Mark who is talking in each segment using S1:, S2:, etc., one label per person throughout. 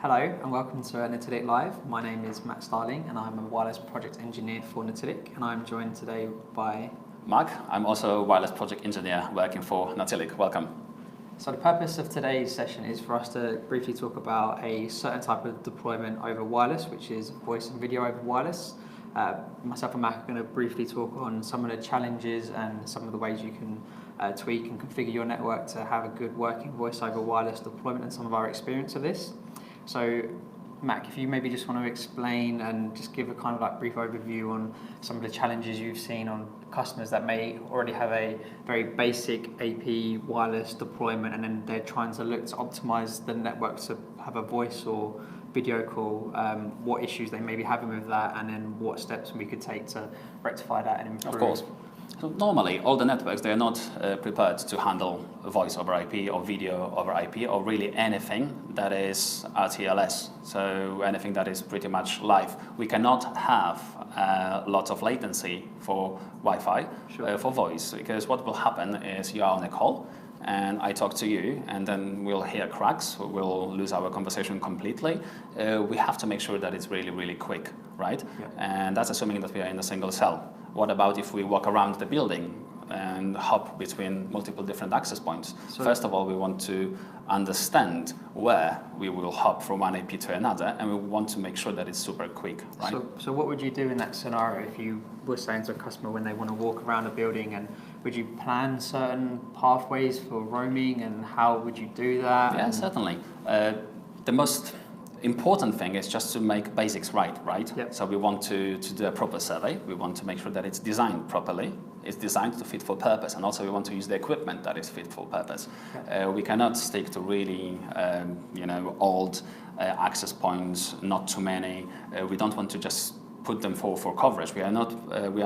S1: Hello and welcome to Natilik Live. My name is Matt Starling and I'm a wireless project engineer for Natilik, and I'm joined today by
S2: Mark. I'm also a wireless project engineer working for Natilik. Welcome.
S1: So the purpose of today's session is for us to briefly talk about a certain type of deployment over wireless, which is voice and video over wireless. Myself and Matt are going to briefly talk on some of the challenges and some of the ways you can tweak and configure your network to have a good working voice over wireless deployment and some of our experience of this. So, Mac, if you maybe just want to explain and just give a kind of like brief overview on some of the challenges you've seen on customers that may already have a very basic AP wireless deployment and then they're trying to look to optimize the network to have a voice or video call, what issues they may be having with that, and then what steps we could take to rectify that and improve.
S2: Of course. So normally, all the networks, they're not prepared to handle voice over IP or video over IP or really anything that is RTLS. So anything that is pretty much live. We cannot have lots of latency for Wi-Fi, for voice, because what will happen is you are on a call and I talk to you and then we'll hear cracks, we'll lose our conversation completely. We have to make sure that it's really, really quick, right? Yeah. And that's assuming that we are in a single cell. What about if we walk around the building and hop between multiple different access points? So first of all, we want to understand where we will hop from one AP to another, and we want to make sure that it's super quick, right?
S1: So what would you do in that scenario if you were saying to a customer when they want to walk around a building, and would you plan certain pathways for roaming, and how would you do that?
S2: Yeah, certainly. The most important thing is just to make basics right? Yep. So we want to do a proper survey. We want to make sure that it's designed properly. It's designed to fit for purpose, and also we want to use the equipment that is fit for purpose. Okay. We cannot stick to really, old access points, not too many. We don't want to just put them for coverage. We are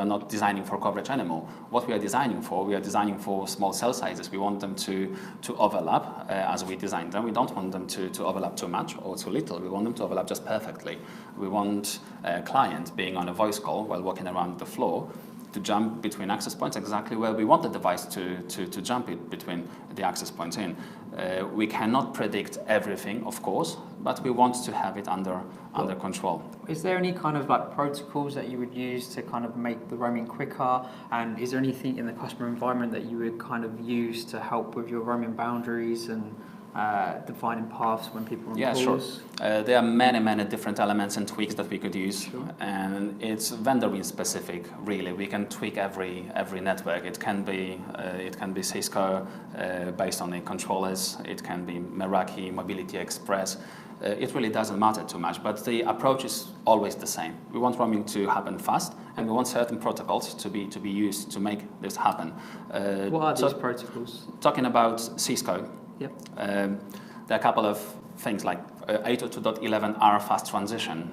S2: not designing for coverage anymore. What we are designing for small cell sizes. We want them to overlap as we design them. We don't want them to overlap too much or too little. We want them to overlap just perfectly. We want a client being on a voice call while walking around the floor to jump between access points exactly where we want the device to jump it between the access points in. We cannot predict everything, of course, but we want to have it under control.
S1: Is there any kind of like protocols that you would use to kind of make the roaming quicker? And is there anything in the customer environment that you would kind of use to help with your roaming boundaries and defining paths when people are on calls?
S2: Sure. There are many different elements and tweaks that we could use, and it's vendor specific. Really, we can tweak every network. It can be Cisco based on the controllers. It can be Meraki, Mobility Express. It really doesn't matter too much, but the approach is always the same. We want roaming to happen fast, and we want certain protocols to be used to make this happen.
S1: What are these protocols?
S2: Talking about Cisco.
S1: Yep.
S2: There are a couple of things like 802.11r fast transition,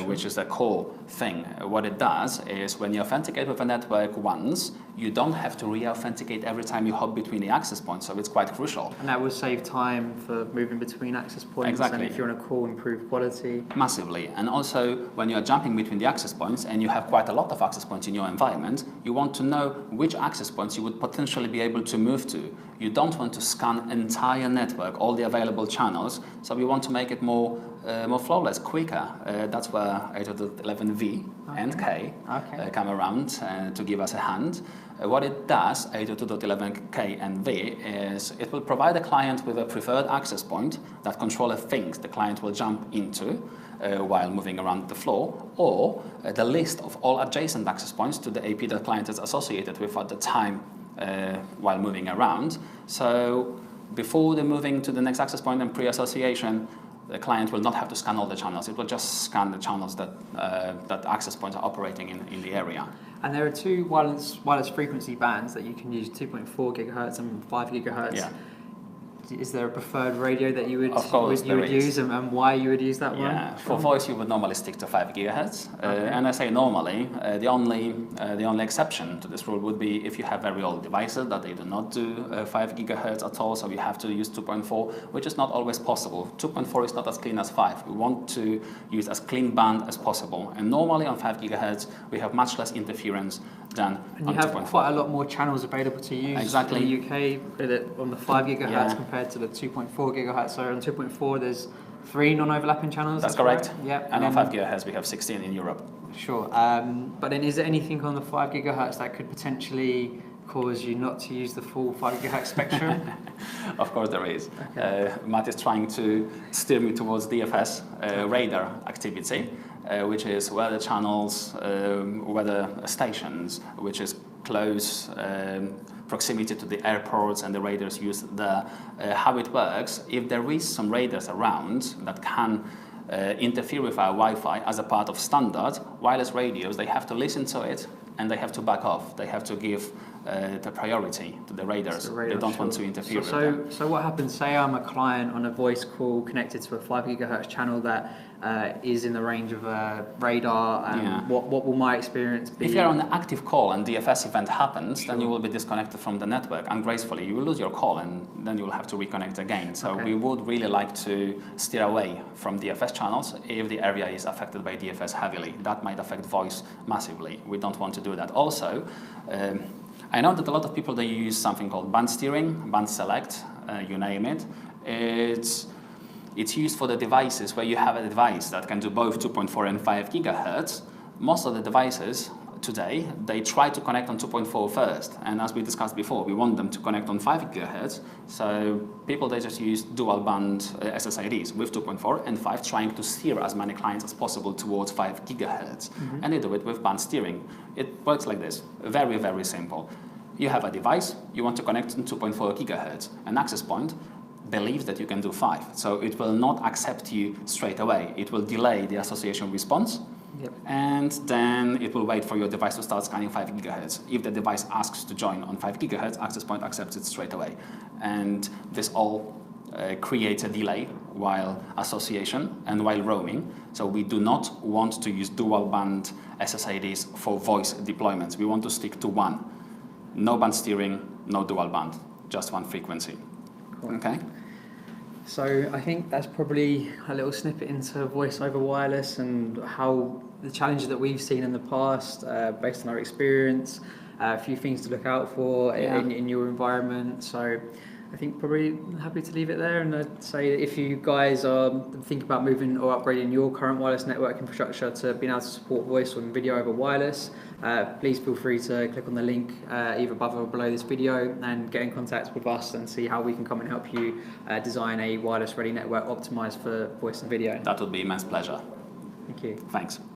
S2: which is a core thing. What it does is when you authenticate with a network once, you don't have to re-authenticate every time you hop between the access points, so it's quite crucial.
S1: And that will save time for moving between access points.
S2: Exactly.
S1: And if you're on a call, improve quality.
S2: Massively. And also, when you're jumping between the access points and you have quite a lot of access points in your environment, you want to know which access points you would potentially be able to move to. You don't want to scan entire network, all the available channels, so we want to make it more flawless, quicker. That's where 802.11v and K come around to give us a hand. What it does, 802.11k and v, is it will provide the client with a preferred access point that controller thinks the client will jump into while moving around the floor, or the list of all adjacent access points to the AP that client is associated with at the time while moving around. So before they're moving to the next access point and pre-association, the client will not have to scan all the channels. It will just scan the channels that access points are operating in the area.
S1: And there are two wireless frequency bands that you can use, 2.4 gigahertz and 5 gigahertz. Yeah. Is there a preferred radio that you would use, and why you would use that one?
S2: Yeah, for voice you would normally stick to 5 gigahertz. And I say normally, the only exception to this rule would be if you have very old devices that they do not do 5 gigahertz at all, so you have to use 2.4, which is not always possible. 2.4 is not as clean as 5. We want to use as clean band as possible. And normally on 5 gigahertz, we have much less interference than
S1: and you have quite a lot more channels available to use in the UK on the 5 gigahertz compared to the 2.4 gigahertz. So on 2.4 there's 3 non-overlapping channels.
S2: That's correct.
S1: Right? Yeah.
S2: And on 5 GHz we have 16 in Europe.
S1: Sure. But then is there anything on the 5 GHz that could potentially cause you not to use the full 5 GHz spectrum?
S2: Of course there is.
S1: Okay.
S2: Matt is trying to steer me towards DFS radar activity, which is weather channels, weather stations, which is close proximity to the airports, and the radars use the how it works. If there is some radars around that can interfere with our Wi-Fi as a part of standard wireless radios, they have to listen to it and they have to back off. They have to give the priority to the radars. They don't want to interfere with them.
S1: So what happens, say I'm a client on a voice call connected to a 5 GHz channel that is in the range of a radar, and what will my experience be?
S2: If you're on an active call and DFS event happens, then you will be disconnected from the network ungracefully. You will lose your call and then you will have to reconnect again. So we would really like to steer away from DFS channels if the area is affected by DFS heavily. That might affect voice massively. We don't want to do that. Also, I know that a lot of people, they use something called band steering, band select, you name it. It's used for the devices where you have a device that can do both 2.4 and 5 GHz. Most of the devices today, they try to connect on 2.4 first. And as we discussed before, we want them to connect on 5 GHz. So people, they just use dual band SSIDs with 2.4 and 5, trying to steer as many clients as possible towards 5 GHz. And they do it with band steering. It works like this, very, very simple. You have a device, you want to connect on 2.4 GHz. An access point believes that you can do 5. So it will not accept you straight away. It will delay the association response. And then it will wait for your device to start scanning 5 GHz. If the device asks to join on 5 GHz, access point accepts it straight away. And this all creates a delay while association and while roaming. So we do not want to use dual band SSIDs for voice deployments. We want to stick to one. No band steering, no dual band, just one frequency. Cool. Okay?
S1: So I think that's probably a little snippet into voice over wireless and how the challenges that we've seen in the past, based on our experience, a few things to look out for in your environment. So I think probably happy to leave it there, and I'd say if you guys are thinking about moving or upgrading your current wireless network infrastructure to being able to support voice or video over wireless, please feel free to click on the link either above or below this video and get in contact with us and see how we can come and help you design a wireless ready network optimized for voice and video.
S2: That would be immense pleasure.
S1: Thank you.
S2: Thanks.